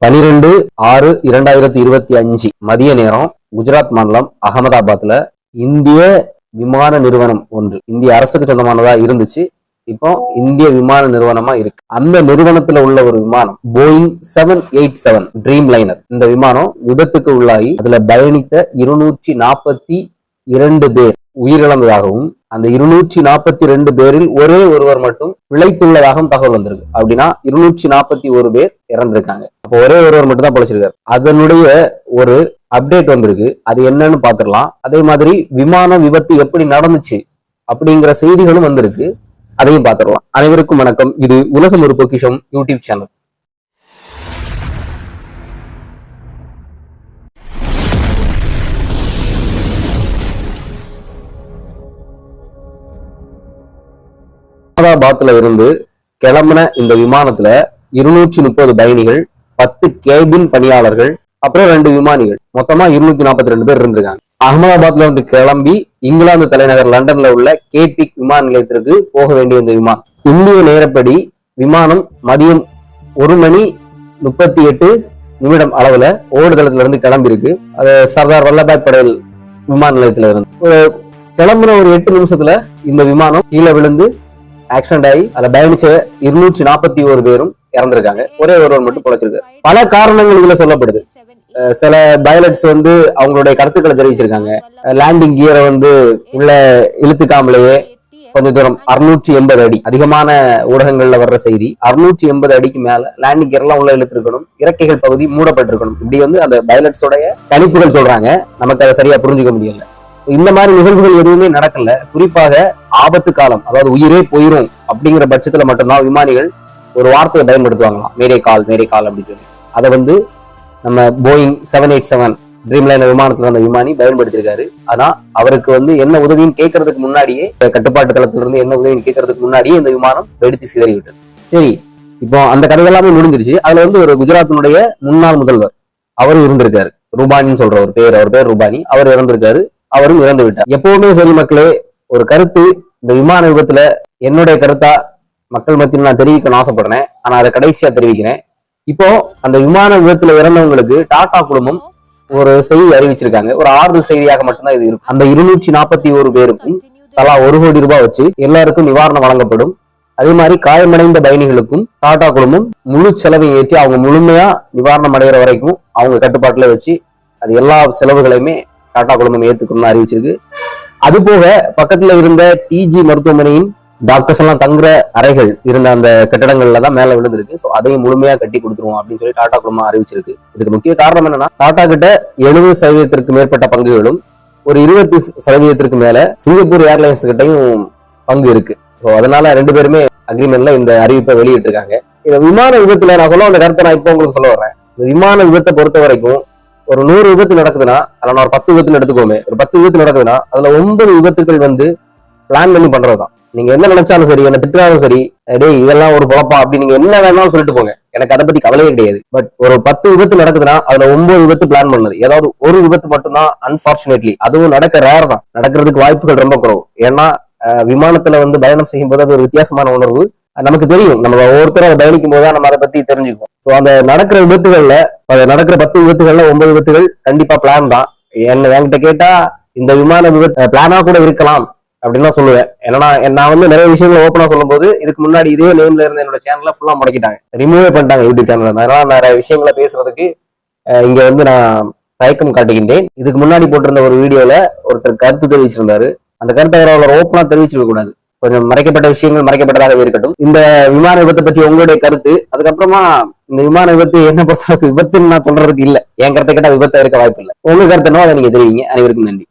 12/6/2025 மதிய நேரம் குஜராத் மாநிலம் அகமதாபாத்ல இந்திய விமான நிறுவனம் ஒன்று இந்திய அரசுக்கு சொந்தமானதா இருந்துச்சு. இப்போ இந்திய விமான நிறுவனமா இருக்கு. அந்த நிறுவனத்துல உள்ள ஒரு விமானம் போயிங் 787 ட்ரீம் லைனர். இந்த விமானம் விபத்துக்கு உள்ளாகி அதுல பயணித்த 242 பேர் உயிரிழந்ததாகவும் அந்த 242 பேரில் ஒரே ஒருவர் மட்டும் பிழைத்துள்ளதாகவும் தகவல் வந்திருக்கு. அப்படின்னா 241 பேர் இறந்திருக்காங்க. அப்போ ஒரே ஒருவர் மட்டும் தான் பிழைச்சிருக்காரு. அதனுடைய ஒரு அப்டேட் வந்திருக்கு. அது என்னன்னு பாத்துடலாம். அதே மாதிரி விமான விபத்து எப்படி நடந்துச்சு அப்படிங்கிற செய்திகளும் வந்திருக்கு. அதையும் பார்த்துடலாம். அனைவருக்கும் வணக்கம். இது உலகம் ஒரு பொக்கிஷம் யூடியூப் சேனல். அகமதாபாத்ல இருந்து கிளம்பின இந்த விமானத்துல 230 பயணிகள், 10 கேபின் பணியாளர்கள், அப்புறம் 2 விமானிகள், மொத்தமா 242 பேர் இருந்திருக்காங்க. அகமதாபாத்ல இருந்து கிளம்பி இங்கிலாந்து தலைநகர் லண்டன்ல உள்ள கேடிக் விமான நிலையத்திற்கு போக வேண்டிய இந்த விமானம் இந்திய நேரப்படி விமானம் மதியம் 1:38 அளவுல ஓடுதளத்துல இருந்து கிளம்பி இருக்கு. அது சர்தார் வல்லபாய் படேல் விமான நிலையத்துல இருந்து கிளம்புன ஒரு 8 நிமிஷத்துல இந்த விமானம் கீழே விழுந்து ஆக்சிடென்ட் ஆகி அதை பயணிச்ச 241 பேரும் இறந்திருக்காங்க. ஒரே ஒருவர் மட்டும் பிழைச்சிருக்கு. பல காரணங்கள் இதுல சொல்லப்படுது. சில பைலட்ஸ் அவங்களுடைய கருத்துக்களை தெரிவிச்சிருக்காங்க. லேண்டிங் கியரை உள்ள இழுத்துக்காமலேயே கொஞ்ச தூரம் 680 அடி, அதிகமான ஊடகங்கள்ல வர்ற செய்தி 680 அடிக்கு மேல லேண்டிங் கியர் எல்லாம் உள்ள இழுத்திருக்கணும், இறக்கைகள் பகுதி மூடப்பட்டிருக்கணும். இப்படி அந்த பைலட்ஸோடைய கணிப்புகள் சொல்றாங்க. நமக்கு அதை சரியா புரிஞ்சுக்க முடியல. இந்த மாதிரி நிகழ்வுகள் எதுவுமே நடக்கல. குறிப்பாக ஆபத்து காலம், அதாவது உயிரே போயிரும் அப்படிங்கிற பட்சத்துல மட்டும்தான் விமானிகள் ஒரு வார்த்தையை பயன்படுத்துவாங்களாம், மேடே கால் அப்படின்னு சொல்லி. அதை நம்ம போயிங் 787 ட்ரீம் லைனர் விமானத்துல அந்த விமானி பயன்படுத்திருக்காரு. ஆனா அவருக்கு என்ன உதவின்னு கேட்கறதுக்கு முன்னாடியே, கட்டுப்பாட்டு தளத்துல இருந்து என்ன உதவின்னு கேட்கறதுக்கு முன்னாடியே இந்த விமானம் வெடித்து சிதறி விட்டது. சரி, இப்போ அந்த கதை எல்லாமே முடிஞ்சிருச்சு. அதுல ஒரு குஜராத்தினுடைய முன்னாள் முதல்வர் அவரும் இருந்திருக்காரு. ரூபானின்னு சொல்ற ஒரு பேர், அவர் பேர் ரூபானி. அவர் இறந்திருக்காரு, அவரும் இறந்து விட்டார். எப்பவுமே சரி மக்களே, ஒரு கருத்து இந்த விமான விபத்துல என்னுடைய கருத்தா மக்கள் மத்தியில் நான் தெரிவிக்கணும்னு ஆசைப்படுறேன். ஆனா அதை கடைசியா தெரிவிக்கிறேன். இப்போ அந்த விமான விபத்துல இறந்தவங்களுக்கு டாடா குழுமம் ஒரு செய்தி அறிவிச்சிருக்காங்க. ஒரு ஆறுதல் செய்தியாக மட்டும்தான் இது இருக்கும். அந்த 241 பேருக்கும் தலா 1 கோடி ரூபாய் வச்சு எல்லாருக்கும் நிவாரணம் வழங்கப்படும். அதே மாதிரி காயமடைந்த பயணிகளுக்கும் டாடா குழுமம் முழு செலவை ஏற்றி அவங்க முழுமையா நிவாரணம் அடைகிற வரைக்கும் அவங்க கட்டுப்பாட்டுல வச்சு அது எல்லா செலவுகளையுமே டாடா குழுமம் ஏத்துக்கணும்னு அறிவிச்சிருக்கு. அது போக பக்கத்துல இருந்த டிஜி மருத்துவமனையின் டாக்டர்ஸ் எல்லாம் தங்குற அறைகள் இருந்த அந்த கட்டிடங்கள்ல தான் மேல விழுந்திருக்கு. ஸோ அதையும் முழுமையா கட்டி கொடுத்துருவோம் அப்படின்னு சொல்லி டாடா குழுமம் அறிவிச்சிருக்கு. இதுக்கு முக்கிய காரணம் என்னன்னா, டாடா கிட்ட 70% மேற்பட்ட பங்குகளும் ஒரு 20% மேல சிங்கப்பூர் ஏர்லைன்ஸ் கிட்டையும் பங்கு இருக்கு. ஸோ அதனால 2 பேருமே அக்ரிமெண்ட்ல இந்த அறிவிப்பை வெளியிட்டு இருக்காங்க. இந்த விமான விபத்துல நான் சொல்ல வந்த கருத்தை நான் இப்போ உங்களுக்கு சொல்ல வர்றேன். இந்த விமான விபத்தை பொறுத்த வரைக்கும் ஒரு 100 விபத்து நடக்குதுன்னா, அதுல நான் ஒரு 10 விபத்து எடுத்துக்கோமே, ஒரு 10 விபத்து நடக்குதுன்னா அதுல 9 விபத்துக்கள் பிளான் பண்ணி பண்றதுதான். நீங்க என்ன நினைச்சாலும் சரி, என்ன திட்டாலும் சரி, டேய் இதெல்லாம் ஒரு குழப்பம் அப்படி நீங்க என்ன வேணாலும் சொல்லிட்டு போங்க, எனக்கு அதை பத்தி கவலையே கிடையாது. பட் ஒரு 10 விபத்து நடக்குதுன்னா அதுல 9 விபத்து பிளான் பண்ணது. ஏதாவது ஒரு விபத்து மட்டும்தான் அன்பார்ச்சுனேட்லி, அதுவும் நடக்க ரேர் தான், நடக்கிறதுக்கு வாய்ப்புகள் ரொம்ப குறைவு. ஏன்னா விமானத்துல பயணம் செய்யும் போது அது ஒரு வித்தியாசமான உணர்வு. நமக்கு தெரியும், நம்ம ஒவ்வொருத்தரும் அதை பயணிக்கும் போதுதான் நம்ம அதை பத்தி தெரிஞ்சுக்குவோம். ஸோ அந்த நடக்கிற விபத்துகள்ல, நடக்கிற 10 விபத்துகள்ல 9 விபத்துகள் கண்டிப்பா பிளான் தான். என்கிட்ட கேட்டா இந்த விமான விபத்து பிளானா கூட இருக்கலாம் அப்படின்னு தான் சொல்லுவேன். ஏன்னா நான் நிறைய விஷயங்களை ஓப்பனா சொல்லும் போது இதுக்கு முன்னாடி இதே நேம்ல இருந்த என்னோட சேனல்ல ஃபுல்லா முடக்கிட்டாங்க, ரிமூவே பண்ணிட்டாங்க யூடியூப் சேனல்ல. அதனால நிறைய விஷயங்களை பேசுறதுக்கு இங்க நான் தயக்கம் காட்டுகின்றேன். இதுக்கு முன்னாடி போட்டிருந்த ஒரு வீடியோல ஒருத்தர் கருத்து தெரிவிச்சிருந்தாரு. அந்த கருத்தை அவர் ஓப்பனா தெரிவிச்சிருக்க கூடாது. கொஞ்சம் மறைக்கப்பட்ட விஷயங்கள் மறைக்கப்பட்டதாகவே இருக்கட்டும். இந்த விமான விபத்தை பற்றி உங்களுடைய கருத்து, அதுக்கப்புறமா இந்த விமான விபத்து என்ன பொறுத்தவரைக்கும் விபத்துன்னு நான் சொல்றதுக்கு இல்ல, என் கருத்தை கேட்டா விபத்தை இருக்க வாய்ப்பு இல்லை. உங்க கருத்துனோ அதை நீங்க தெரிவிங்க. அனைவருக்கும் நன்றி.